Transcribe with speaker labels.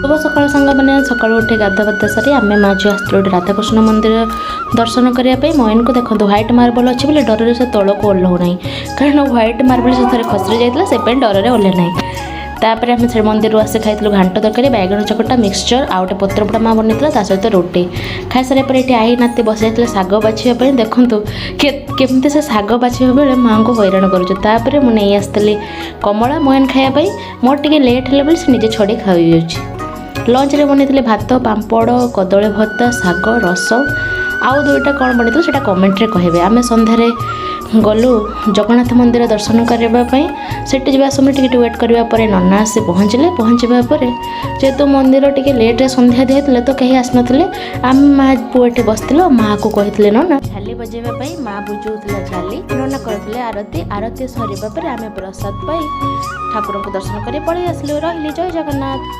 Speaker 1: शुभ सकाल सांग मैंने सका उठे गाधा बाधा सारी आम माँ झी आसलु राधाकृष्ण मंदिर दर्शन करने मयन को देखो व्हाइट मार्बल अच्छे बोले डर से तौक ओह्लौ ना कारण व्हाइट मार्बल से थे खसरी जाता से डर ओह्ले ना तापर आम से मंदिर आसे खाई घाट तरकारी बैगन चकटा मिक्सचर आउ गए पत्रपोड़ा माँ बन सहित रोटी खाई सारे ये आई नाती बस जाते शाग बाछिया देखूँ केमती से शाग बाछिया बेले माँ को हैरान कर मुझे आसती कमला मयन खायापी मोर टे लेट है से निजे छड़ी खाई लंच रे बनी भात पापड़ कदली भत्ता शाग रस आउ दुईटा कौन बनी से कमेंट रे कहे आम सन्धार गलु जगन्नाथ मंदिर दर्शन करने से जा समय टे वेट करने नना आसी पहुँचवा जेहेतु मंदिर टे लेट्रे संध्या दी तो कहीं आसन आम माँ पुआ ये बस माँ को कही नना झाली बजेवाई माँ बुझाऊला झाली नना करते आरती आरती सर आम प्रसाद पाई ठाकुर को दर्शन कर पलि आसलु रही जय जगन्नाथ।